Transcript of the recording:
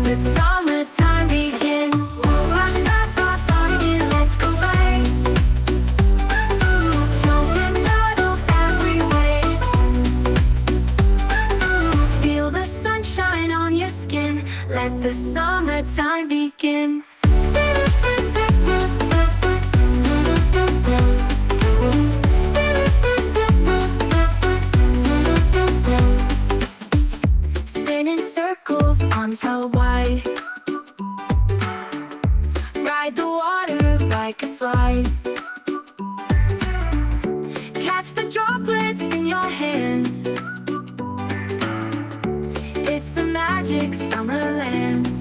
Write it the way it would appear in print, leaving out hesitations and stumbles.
the summertime begin. Wash that thought in, let's go play. Jumping puddles everywhere. Feel the sunshine on your skin. Let the summertime begin. Spin in circles, arms held wide. Ride the water like a slide. Catch the droplets in your hand. It's a magic summer land.